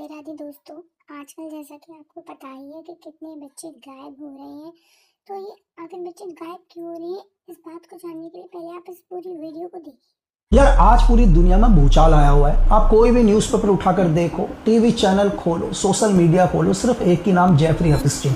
राधे राधे दोस्तों। आजकल जैसा कि आपको पता ही है कि कितने बच्चे गायब हो रहे हैं। तो ये आखिर बच्चे गायब क्यों हो रहे हैं, इस बात को जानने के लिए पहले आप इस पूरी वीडियो को देखिए। यार आज पूरी दुनिया में भूचाल आया हुआ है। आप कोई भी न्यूज़पेपर उठाकर देखो, टीवी चैनल खोलो, सोशल मीडिया खोलो, सिर्फ एक ही नाम, जेफरी एप्स्टीन।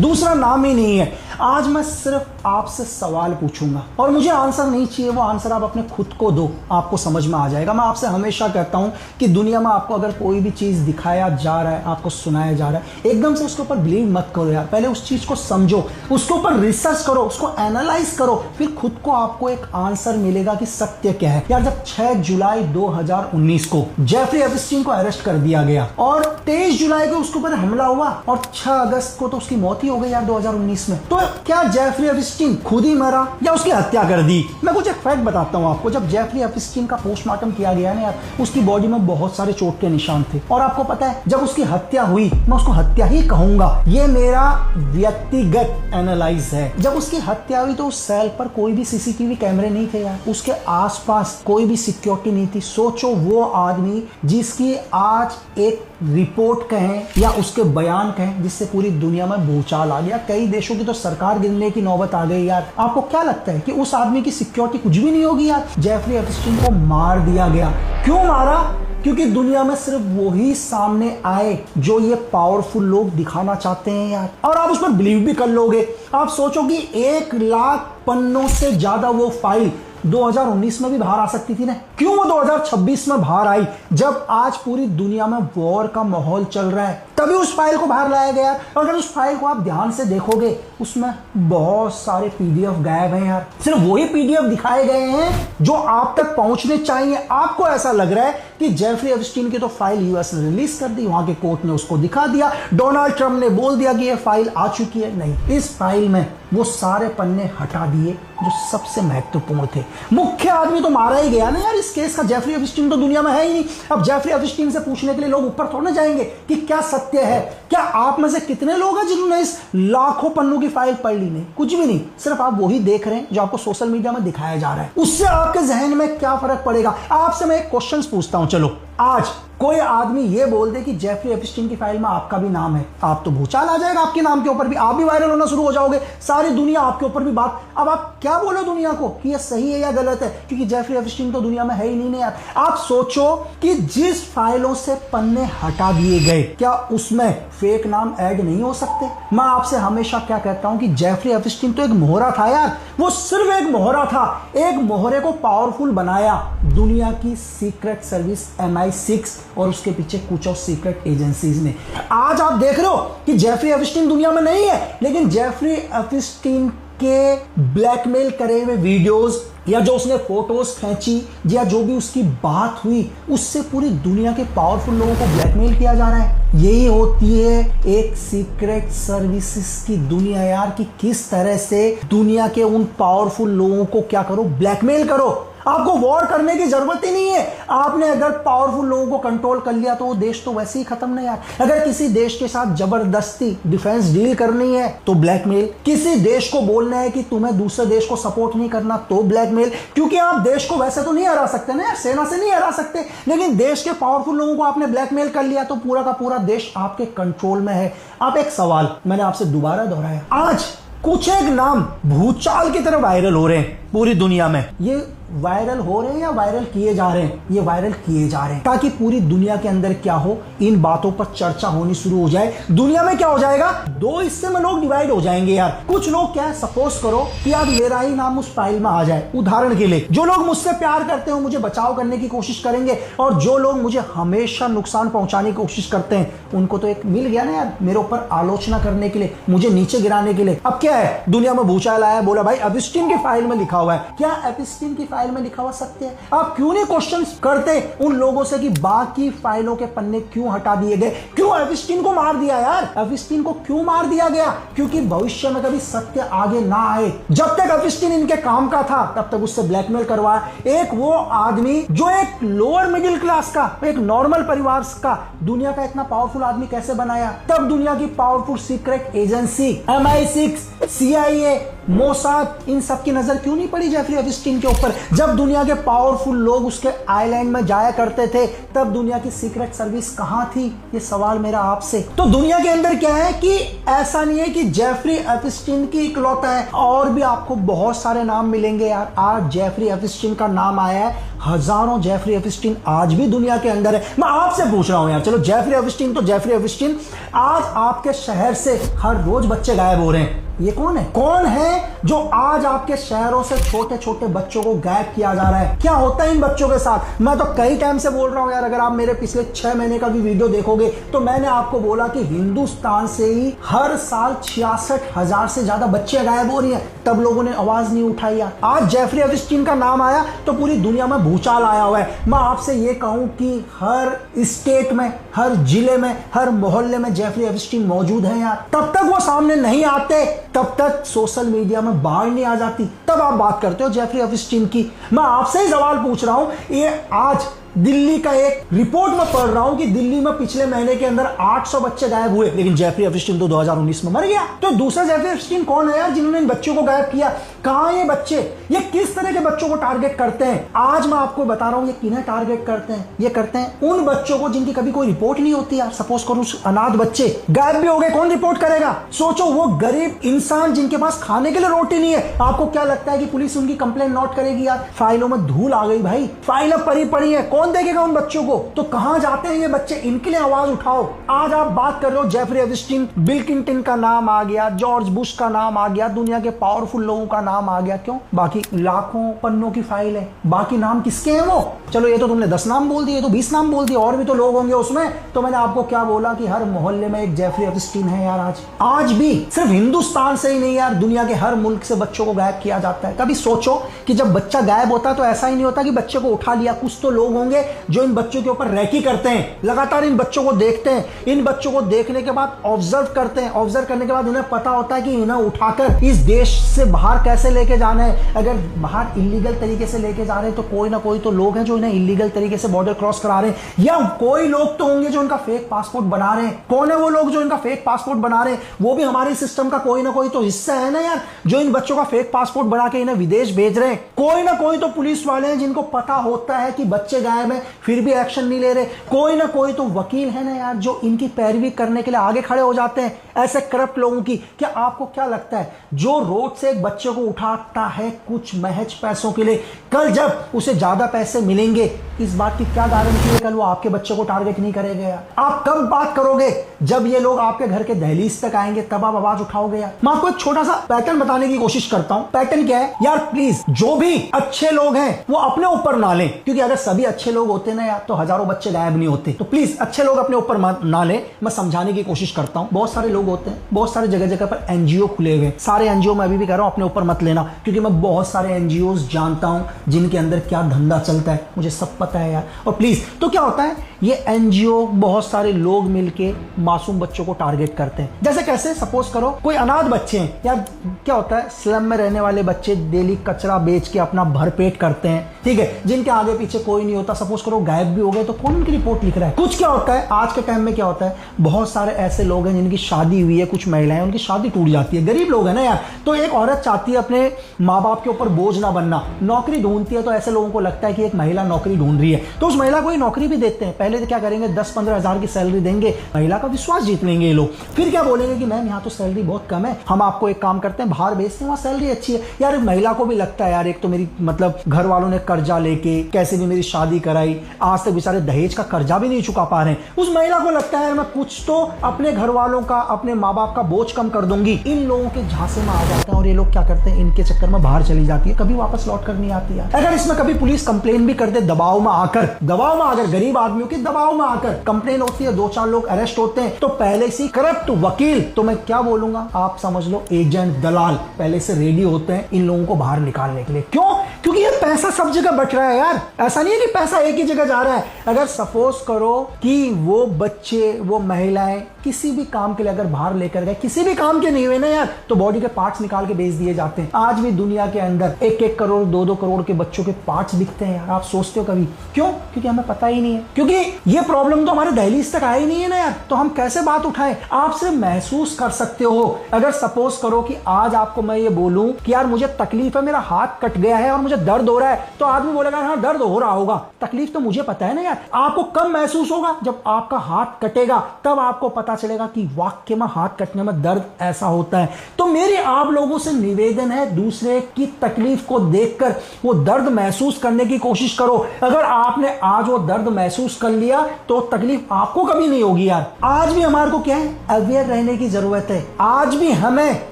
दूसरा नाम ही नहीं है। आज मैं सिर्फ आपसे सवाल पूछूंगा और मुझे आंसर नहीं चाहिए, वो आंसर आप अपने खुद को दो, आपको समझ में आ जाएगा। मैं आपसे हमेशा कहता हूं कि दुनिया में आपको अगर कोई भी चीज दिखाया जा रहा है, आपको सुनाया जा रहा है, एकदम से उसके ऊपर बिलीव मत करो यार। पहले उस चीज को समझो, उसके ऊपर रिसर्च करो, उसको एनालाइज करो, फिर खुद को आपको एक आंसर मिलेगा कि सत्य क्या है। यार जब 6 जुलाई 2019 को जेफरी एप्स्टीन को अरेस्ट कर दिया गया और 23 जुलाई को उसके ऊपर हमला हुआ और 6 अगस्त को तो उसकी मौत ही हो गई यार 2019 में। तो क्या जेफरी एप्स्टीन खुद ही मरा या उसकी हत्या कर दी? मैं कुछ एक फैक्ट बताता हूं आपको। जब जेफरी एप्स्टीन का पोस्टमार्टम किया गया ना यार, उसकी बॉडी में बहुत सारे चोट के निशान थे। और आपको पता है जब उसकी हत्या हुई, मैं उसको हत्या ही कहूंगा, ये मेरा व्यक्तिगत एनालाइज है, जब उसकी हत्या हुई तो उस सेल पर कोई भी सीसीटीवी कैमरे नहीं थे यार, उसके आसपास कोई भी सिक्योरिटी नहीं थी। सोचो वो आदमी जिसकी आज एक रिपोर्ट कहें या उसके बयान कहें जिससे पूरी दुनिया में भूचाल आ गया, कई देशों की तो सरकार गिरने की नौबत आ गई यार। आपको क्या लगता है कि उस आदमी की सिक्योरिटी कुछ भी नहीं होगी यार? जेफरी एप्स्टीन को मार दिया गया। क्यों मारा? क्योंकि दुनिया में सिर्फ वही सामने आए जो ये पावरफुल लोग दिखाना चाहते हैं यार। और आप उस पर बिलीव भी कर लोगे। आप सोचो कि 1 लाख पन्नों से ज्यादा वो फाइल 2019 में भी बाहर आ सकती थी ना। क्यों वो 2026 में बाहर आई, जब आज पूरी दुनिया में वॉर का माहौल चल रहा है? तभी उस फाइल को बाहर लाया गया। और अगर उस फाइल को आप ध्यान से देखोगे, उसमें बहुत सारे पीडीएफ गायब हैं यार। सिर्फ वही पीडीएफ दिखाए गए हैं जो आप तक पहुंचने चाहिए। आपको ऐसा लग रहा है कि जेफरी एप्स्टीन की तो फाइल यूएस ने रिलीज कर दी, वहां के कोर्ट ने उसको दिखा दिया, डोनाल्ड ट्रंप ने बोल दिया कि ये फाइल आ चुकी है। नहीं, इस फाइल में वो सारे पन्ने हटा दिए जो सबसे महत्वपूर्ण थे। मुख्य आदमी तो मारा ही गया ना यार इस केस का। जेफरी एप्स्टीन तो दुनिया में है ही नहीं। अब जेफरी एप्स्टीन से पूछने के लिए लोग ऊपर थोड़ा जाएंगे कि क्या सत्य है। क्या आप में से कितने लोग हैं जिन्होंने इस लाखों पन्नों की फाइल पढ़ ली? नहीं, कुछ भी नहीं। सिर्फ आप वही देख रहे हैं जो आपको सोशल मीडिया में दिखाया जा रहा है। उससे आपके जहन में क्या फर्क पड़ेगा? आपसे मैं एक क्वेश्चन पूछता हूं, चलो आज कोई आदमी ये बोल दे कि जेफरी एप्स्टीन की फाइल में आपका भी नाम है, आप तो भूचाल आ जाएगा आपके नाम के ऊपर भी, आप भी वायरल होना शुरू हो जाओगे, सारी दुनिया आपके ऊपर भी बात। अब आप क्या बोलो दुनिया को कि ये सही है या गलत है? क्योंकि जेफरी एप्स्टीन तो दुनिया में है ही नहीं यार। आप सोचो कि जिस फाइलों से पन्ने हटा दिए गए, क्या उसमें फेक नाम ऐड नहीं हो सकते? मैं आपसे हमेशा क्या कहता हूं कि जेफरी एप्स्टीन तो एक मोहरा था यार। वो सिर्फ एक मोहरा था। एक मोहरे को पावरफुल बनाया दुनिया की सीक्रेट सर्विस MI6 और उसके पीछे कुछ और सीक्रेट एजेंसीज ने। आज आप देख रहे हो कि जेफरी एप्स्टीन दुनिया में नहीं है, लेकिन जेफरी एप्स्टीन के ब्लैकमेल करे हुए वीडियोस या जो उसने फोटोज खींची या जो भी उसकी बात हुई, उससे पूरी दुनिया के पावरफुल लोगों को ब्लैकमेल किया जा रहा है। यही होती है एक सीक्रेट सर्विसेज की दुनिया यार, कि किस तरह से दुनिया के उन पावरफुल लोगों को क्या करो, ब्लैकमेल करो। आपको वॉर करने की जरूरत ही नहीं है। आपने अगर पावरफुल लोगों को कंट्रोल कर लिया तो वो देश तो वैसे ही खत्म नहीं यार। अगर किसी देश के साथ जबरदस्ती डिफेंस डील करनी है तो ब्लैकमेल। किसी देश को बोलना है कि तुम्हें दूसरे देश को सपोर्ट नहीं करना तो ब्लैकमेल। क्योंकि आप देश को वैसे तो नहीं हरा सकते ना यार, सेना से नहीं हरा सकते, लेकिन देश के पावरफुल लोगों को आपने ब्लैकमेल कर लिया तो पूरा का पूरा देश आपके कंट्रोल में है। अब एक सवाल मैंने आपसे दोबारा दोहराया, आज कुछ एक नाम भूचाल की तरह वायरल हो रहे हैं पूरी दुनिया में। ये वायरल हो रहे हैं या वायरल किए जा रहे हैं? ये वायरल किए जा रहे हैं ताकि पूरी दुनिया के अंदर क्या हो, इन बातों पर चर्चा होनी शुरू हो जाए। दुनिया में क्या हो जाएगा, 2 हिस्से में लोग डिवाइड हो जाएंगे यार। कुछ लोग क्या है, सपोज करो कि यार मेरा ही नाम उस फाइल में आ जाए। उदाहरण के लिए जो लोग मुझसे प्यार करते हो, मुझे बचाव करने की कोशिश करेंगे, और जो लोग मुझे हमेशा नुकसान पहुंचाने की कोशिश करते हैं, उनको तो एक मिल गया ना यार मेरे ऊपर आलोचना करने के लिए, मुझे नीचे गिराने के लिए। अब क्या है, दुनिया में भूचाल आया, बोला भाई एप्स्टीन की फाइल में लिखा हुआ है। क्या एप्स्टीन की फाइल में लिखा हुआ सत्य है? आप क्यों नहीं क्वेश्चन करते उन लोगों से कि बाकी फाइलों के पन्ने क्यों हटा दिए गए? क्यों एप्स्टीन को मार दिया यार? एप्स्टीन को क्यों मार दिया गया? क्योंकि भविष्य में कभी सत्य आगे ना आए। जब तक एप्स्टीन इनके काम का था तब तक उससे ब्लैकमेल करवाया। एक वो आदमी जो एक लोअर मिडिल क्लास का, एक नॉर्मल परिवार का, दुनिया का इतना पावरफुल आदमी कैसे बनाया? तब दुनिया की powerful secret agency MI6, CIA Mossad, इन सब की नजर क्यों नहीं पड़ी जेफरी एपिस्टीन के ऊपर? जब दुनिया के पावरफुल लोग उसके आइलैंड में जाया करते थे तब दुनिया की सीक्रेट सर्विस कहां थी? ये सवाल मेरा आपसे। तो दुनिया के अंदर क्या है कि ऐसा नहीं है कि जेफरी एपिस्टीन की इकलौता है, और भी आपको बहुत सारे नाम मिलेंगे यार। आज जेफरी एपिस्टीन का नाम आया है, हजारों जेफरी एपिस्टीन आज भी दुनिया के अंदर है। मैं आपसे पूछ रहा हूं यार, चलो जेफरी एपिस्टीन तो जेफरी एपिस्टीन, आज आपके शहर से हर रोज बच्चे गायब हो रहे हैं। ये कौन है? कौन है जो आज आपके शहरों से छोटे छोटे बच्चों को गायब किया जा रहा है? क्या होता है इन बच्चों के साथ? मैं तो कई टाइम से बोल रहा हूं यार, अगर आप मेरे पिछले 6 महीने का भी वीडियो देखोगे तो मैंने आपको बोला कि हिंदुस्तान से ही हर साल 66,000 से ज्यादा बच्चे गायब हो रही हैं, तब लोगों ने आवाज नहीं उठाई यार। आज जेफरी एपिस्टीन का नाम आया तो पूरी दुनिया में भूचाल आया हुआ है। मैं आपसे ये कहूं कि हर स्टेट में, हर जिले में, हर मोहल्ले में जेफरी एपिस्टीन मौजूद है यार। तब तक वो सामने नहीं आते, तब तक सोशल मीडिया में बाढ़ नहीं आ जाती, तब आप बात करते हो जेफरी एपिस्टीन की। मैं आपसे ही सवाल पूछ रहा हूं, ये आज दिल्ली का एक रिपोर्ट में पढ़ रहा हूं कि दिल्ली में पिछले महीने के अंदर 800 बच्चे गायब हुए, लेकिन जेफरी एपिस्टीन तो 2019 में मर गया। तो दूसरा जेफरी एपिस्टीन कौन है यार जिन्होंने इन बच्चों को गायब किया? कहां ये बच्चे? ये किस तरह के बच्चों को टारगेट करते हैं? आज मैं आपको बता रहा हूं ये किन्हें टारगेट करते हैं। ये करते हैं उन बच्चों को जिनकी कभी कोई रिपोर्ट नहीं होती यार। सपोज करो अनाथ बच्चे गायब भी हो गए, कौन रिपोर्ट करेगा? सोचो वो गरीब इंसान जिनके पास खाने के लिए रोटी नहीं है, आपको क्या लगता है कि पुलिस उनकी कंप्लेंट नोट करेगी यार? फाइलों में धूल आ गई भाई, फाइल पड़ी पड़ी है, कौन देखेगा उन बच्चों को? तो कहां जाते हैं ये बच्चे? इनके लिए आवाज उठाओ। आज आप बात कर रहे हो जेफरी एपिस्टीन, बिल क्लिंटन का नाम आ गया, जॉर्ज बुश का नाम आ गया, दुनिया के पावरफुल लोगों का नाम आ गया। क्यों? बाकी लाखों पन्नों की फाइल है, बाकी नाम किसके हैं वो? चलो ये तो तुमने 10 नाम बोल दिए, तो 20 नाम बोल दिए, और भी तो लोग होंगे उसमें। तो मैंने आपको क्या बोला कि हर मोहल्ले में एक जेफरी एपिस्टीन है यार। आज भी सिर्फ हिंदुस्तान से ही नहीं यार, दुनिया के हर मुल्क से बच्चों को गायब किया जाता है। कभी सोचो कि जब बच्चा गायब होता है तो ऐसा ही नहीं होता कि बच्चे को उठा लिया। कुछ तो लोग होंगे जो इन बच्चों के ऊपर रैकी करते हैं, लगातार इन बच्चों को देखते हैं, इन बच्चों को देखने के बाद ऑब्जर्व करते हैं, ऑब्जर्व करने के बाद उन्हें पता होता है कि इन्हें उठाकर इस देश से बाहर कैसे लेके जाना है। अगर बाहर इलीगल तरीके से लेके जा रहे हैं तो कोई ना कोई तो लोग हैं जो इन्हें इलीगल तरीके से बॉर्डर क्रॉस करा रहे हैं, या कोई लोग तो होंगे जो इनका फेक पासपोर्ट बना रहे हैं। कौन है वो लोग जो इनका फेक पासपोर्ट बना रहे हैं? वो भी हमारे सिस्टम का कोई ना कोई तो हिस्सा है ना यार, जो इन बच्चों का फेक पासपोर्ट बना के इन्हें विदेश भेज रहे हैं। कोई ना कोई तो पुलिस वाले हैं जिनको पता होता है कि बच्चे गायब हैं, फिर भी एक्शन नहीं ले रहे। कोई ना कोई तो वकील है ना यार जो इनकी पैरवी करने के लिए आगे खड़े हो जाते हैं, ऐसे करप्ट लोगों की। क्या आपको क्या लगता है जो रोड से एक बच्चे को उठाता है कुछ महज पैसों के लिए, कल जब उसे ज्यादा पैसे मिलेंगे, इस बात की क्या गारंटी है कल वो आपके बच्चे को टारगेट नहीं करेगा यार? आप कब बात करोगे? जब ये लोग आपके घर के दहलीज तक आएंगे तब आप आवाज उठाओगे यार। मैं आपको एक छोटा सा पैटर्न बताने की कोशिश करता हूं। पैटर्न क्या है यार? प्लीज जो भी अच्छे लोग हैं वो अपने ऊपर ना लें, क्योंकि अगर सभी अच्छे लोग होते ना यार तो हजारों बच्चे गायब नहीं होते। तो प्लीज अच्छे लोग अपने ऊपर ना लें। मैं समझाने की कोशिश करता हूं। बहुत सारे लोग होते हैं, बहुत सारे जगह जगह पर एनजीओ खुले हुए, सारे एनजीओ मैं अभी भी कह रहा हूं अपने ऊपर मत लेना, क्योंकि मैं बहुत सारे एनजीओ जानता हूं जिनके अंदर क्या धंधा चलता है, मुझे सब पता है यार। और प्लीज तो क्या होता है, ये एनजीओ बहुत सारे लोग मिलके मासूम बच्चों को टारगेट करते हैं। जैसे कैसे? सपोज करो कोई अनाथ बच्चे हैं यार, क्या होता है स्लम में रहने वाले बच्चे डेली कचरा बेच के अपना भरपेट करते हैं, ठीक है, जिनके आगे पीछे कोई नहीं होता। सपोज करो गायब भी हो गए तो कौन उनकी रिपोर्ट लिख रहा है? कुछ क्या होता है आज के टाइम में, क्या होता है बहुत सारे ऐसे लोग हैं जिनकी शादी हुई है, कुछ महिलाएं उनकी शादी टूट जाती है, गरीब लोग हैं ना यार। तो एक औरत चाहती है अपने माँ बाप के ऊपर बोझ ना बनना, नौकरी ढूंढती है, तो ऐसे लोगों को लगता है कि एक महिला नौकरी ढूंढ रही है तो उस महिला को ही नौकरी भी देते हैं। पहले तो क्या करेंगे, 10-15 हजार की सैलरी देंगे, महिला का विश्वास जीत लेंगे ये लोग। फिर क्या बोलेंगे कि मैम यहाँ तो सैलरी बहुत कम है, हम आपको एक काम करते हैं बाहर भेजते हैं, वहाँ सैलरी अच्छी है। यार महिला को भी लगता है यार एक तो मेरी मतलब घर वालों ने कर्जा लेके कैसे भी मेरी शादी कराई, आज तक बेचारे दहेज का कर्जा भी नहीं चुका पा रहे हैं। उस महिला को लगता है मैं कुछ तो अपने घर वालों का, अपने माँ बाप का बोझ कम कर दूंगी। इन लोगों के झांसे में आ जाते हैं और ये लोग क्या करते हैं, इनके चक्कर में बाहर चली जाती है, कभी वापस लौट कर नहीं आती है। अगर इसमें कभी पुलिस कंप्लेन भी कर दे, दबाव में आकर गरीब आदमियों की दबाव में आकर कंप्लेन होती है, 2-4 लोग अरेस्ट होते हैं, तो पहले से करप्ट वकील, तो मैं क्या बोलूंगा आप समझ लो एजेंट, दलाल पहले से रेडी होते हैं इन लोगों को बाहर निकालने के लिए। क्यों? क्योंकि ये पैसा सब जगह बट रहा है यार। ऐसा नहीं है कि पैसा हमेशा एक ही जगह जा रहा है। अगर सपोज करो कि वो बच्चे, वो महिलाएं किसी भी काम के लिए अगर बाहर लेकर गए, किसी भी काम के नहीं हुए ना यार, तो बॉडी के पार्ट्स निकाल के बेच दिए जाते हैं। आज भी दुनिया के अंदर 1-1 करोड़ 2-2 करोड़ के बच्चों के पार्ट्स बिकते हैं यार। आप सोचते हो कभी क्यों? क्योंकि हमें पता ही नहीं है, क्योंकि ये प्रॉब्लम तो हमारे दहलीज तक आई नहीं है ना यार, तो हम कैसे बात उठाएं? आप सिर्फ महसूस कर सकते हो। अगर सपोज करो कि आज आपको मैं ये बोलूं कि यार मुझे तकलीफ है, मेरा हाथ कट गया है और मुझे दर्द हो रहा है, तो आदमी बोलेगा हाँ दर्द हो रहा होगा, तकलीफ तो मुझे पता है ना यार। आपको कब महसूस होगा? जब आपका हाथ कटेगा, तब आपको पता चलेगा कि वाकई में हाथ कटने में दर्द ऐसा होता है। तो मेरी आप लोगों से निवेदन है, दूसरे की तकलीफ को देखकर वो दर्द महसूस करने की कोशिश करो। अगर आपने आज वो दर्द महसूस कर लिया तो तकलीफ आपको कभी नहीं होगी यार। आज भी हमारे को क्या है, अवेयर रहने की जरूरत है। आज भी हमें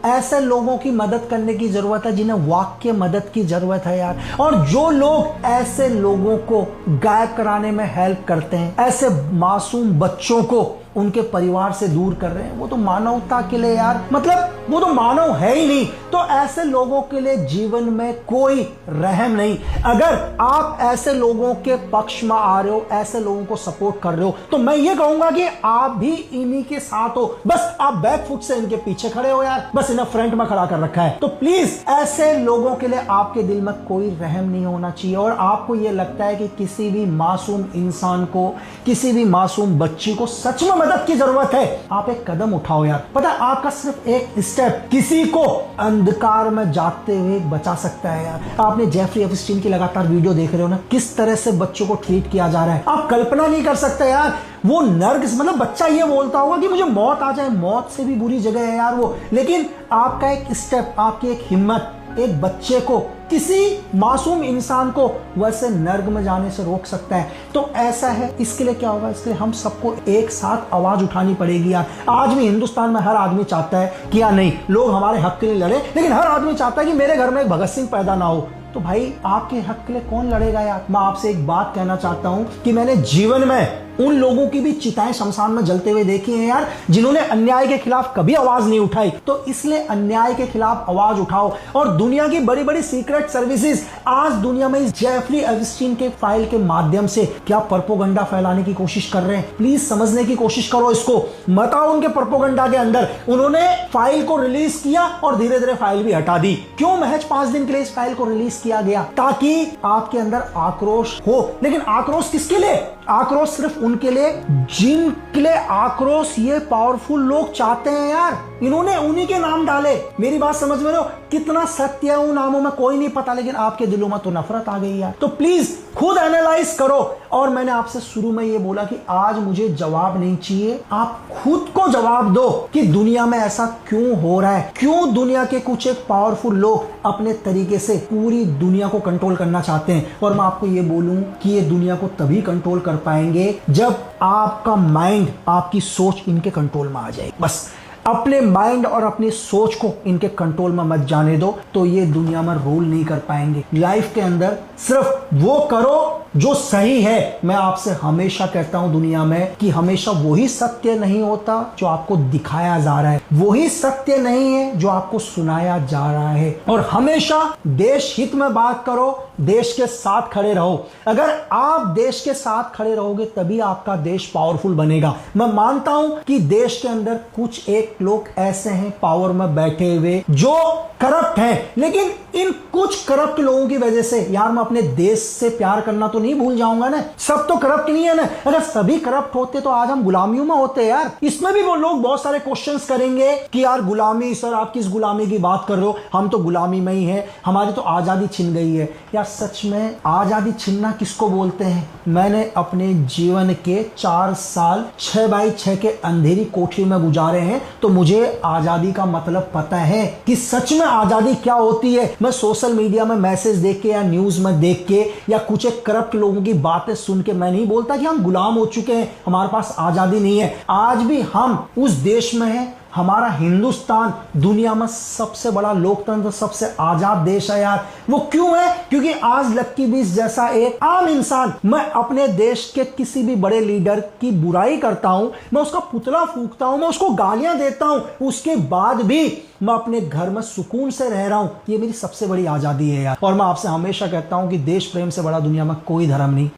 ऐसे लोगों की मदद करने की जरूरत है जिन्हें वाकई मदद की जरूरत है यार। और जो लोग ऐसे लोगों को गायब कराने में हेल्प करते हैं, ऐसे मासूम बच्चों को उनके परिवार से दूर कर रहे हैं, वो तो मानवता के लिए यार, मतलब वो तो मानव है ही नहीं। तो ऐसे लोगों के लिए जीवन में कोई रहम नहीं। अगर आप ऐसे लोगों के पक्ष में आ रहे हो, ऐसे लोगों को सपोर्ट कर रहे हो, तो मैं ये कहूंगा कि आप भी इन्हीं के साथ हो। बस आप बैक फुट से इनके पीछे खड़े हो यार, बस इन्हें फ्रंट में खड़ा कर रखा है। तो प्लीज ऐसे लोगों के लिए आपके दिल में कोई रहम नहीं होना चाहिए। और आपको ये लगता है कि किसी भी मासूम इंसान को, किसी भी मासूम बच्ची को सच में मदद की जरूरत है, आप एक कदम उठाओ यार। पता है आपका सिर्फ एक स्टेप किसी को अंधकार में जाते हुए बचा सकता है यार। आपने जेफरी एप्स्टीन की लगातार वीडियो देख रहे हो ना, किस तरह से बच्चों को ट्रीट किया जा रहा है, आप कल्पना नहीं कर सकते यार। वो नर्क, मतलब बच्चा ये बोलता होगा कि मुझे मौत आ जाए, मौत से भी बुरी जगह है यार वो। लेकिन आपका एक स्टेप, आपकी एक हिम्मत एक बच्चे को, किसी मासूम इंसान को वैसे नर्क में जाने से रोक सकता है। तो ऐसा है, इसके लिए क्या होगा, इसके लिए हम सबको एक साथ आवाज उठानी पड़ेगी यार। आज भी हिंदुस्तान में हर आदमी चाहता है कि यार नहीं, लोग हमारे हक के लिए लड़े, लेकिन हर आदमी चाहता है कि मेरे घर में एक भगत सिंह पैदा ना हो। तो भाई आपके हक के लिए कौन लड़ेगा यार? मैं आपसे एक बात कहना चाहता हूं कि मैंने जीवन में उन लोगों की भी चिताएं शमशान में जलते हुए देखी हैं यार, जिन्होंने अन्याय के खिलाफ कभी आवाज नहीं उठाई। तो इसलिए अन्याय के खिलाफ आवाज उठाओ। और दुनिया की बड़ी बड़ी सीक्रेट सर्विसेज आज दुनिया में इस जेफरी एप्स्टीन के फाइल के माध्यम से क्या प्रोपेगेंडा फैलाने की कोशिश कर रहे हैं। प्लीज समझने की कोशिश करो इसको, मत आओ उनके प्रोपेगेंडा के अंदर। उन्होंने फाइल को रिलीज किया और धीरे धीरे फाइल भी हटा दी। क्यों? महज 5 दिन के लिए इस फाइल को रिलीज किया गया ताकि आपके अंदर आक्रोश हो। लेकिन आक्रोश किसके लिए? आक्रोश सिर्फ उनके लिए जिनके लिए आक्रोश ये पावरफुल लोग चाहते हैं यार। इन्होंने उन्हीं के नाम डाले। मेरी बात समझ में रहे हो? कितना सत्य है उन नामों में कोई नहीं पता, लेकिन आपके दिलों में तो नफरत आ गई यार। तो प्लीज खुद एनालाइज करो। और मैंने आपसे शुरू में ये बोला कि आज मुझे जवाब नहीं चाहिए, आप खुद को जवाब दो कि दुनिया में ऐसा क्यों हो रहा है, क्यों दुनिया के कुछ एक पावरफुल लोग अपने तरीके से पूरी दुनिया को कंट्रोल करना चाहते हैं। और मैं आपको ये बोलूं कि ये दुनिया को तभी कंट्रोल कर पाएंगे जब आपका माइंड, आपकी सोच इनके कंट्रोल में आ जाएगी। बस अपने माइंड और अपनी सोच को इनके कंट्रोल में मत जाने दो, तो ये दुनिया में रोल नहीं कर पाएंगे। लाइफ के अंदर सिर्फ वो करो जो सही है। मैं आपसे हमेशा कहता हूं दुनिया में कि हमेशा वही सत्य नहीं होता जो आपको दिखाया जा रहा है, वही सत्य नहीं है जो आपको सुनाया जा रहा है। और हमेशा देश हित में बात करो, देश के साथ खड़े रहो। अगर आप देश के साथ खड़े रहोगे तभी आपका देश पावरफुल बनेगा। मैं मानता हूं कि देश के अंदर कुछ एक लोग ऐसे हैं पावर में बैठे हुए जो करप्ट हैं, लेकिन इन कुछ करप्ट लोगों की वजह से यार मैं अपने देश से प्यार करना तो नहीं भूल जाऊंगा ना। सब तो करप्ट नहीं है ना। अगर सभी करप्ट होते तो आज हम गुलामियों में होते यार। इसमें भी वो लोग बहुत सारे क्वेश्चंस करेंगे कि यार गुलामी, सर आप किस गुलामी की बात कर रहे हो, हम तो गुलामी में ही है, हमारी तो आजादी छिन गई है। यार सच में आजादी छीनना किसको बोलते हैं? मैंने अपने जीवन के 4 साल 6x6 के अंधेरी कोठरी में गुजारे हैं, तो मुझे आजादी का मतलब पता है कि सच में आजादी क्या होती है। मैं सोशल मीडिया में मैसेज देख के या न्यूज में देख के या कुछ एक करप्ट लोगों की बातें सुन के मैं नहीं बोलता कि हम गुलाम हो चुके हैं, हमारे पास आजादी नहीं है। आज भी हम उस देश में हैं। हमारा हिंदुस्तान दुनिया में सबसे बड़ा लोकतंत्र, सबसे आजाद देश है यार। वो क्यों है? क्योंकि आज लक्की बीस जैसा एक आम इंसान, मैं अपने देश के किसी भी बड़े लीडर की बुराई करता हूं, मैं उसका पुतला फूंकता हूं, मैं उसको गालियां देता हूं, उसके बाद भी मैं अपने घर में सुकून से रह रहा हूं। ये मेरी सबसे बड़ी आजादी है यार। और मैं आपसे हमेशा कहता हूं कि देश प्रेम से बड़ा दुनिया में कोई धर्म नहीं।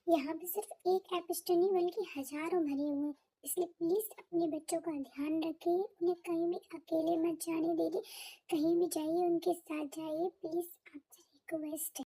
यहाँ पे सिर्फ एक ऐप स्टोर नहीं बल्कि हजारों भरे हुए हैं। इसलिए प्लीज अपने बच्चों का ध्यान रखिए, उन्हें कहीं भी अकेले मत जाने दीजिए, कहीं भी जाइए उनके साथ जाइए, प्लीज आपसे रिक्वेस्ट है।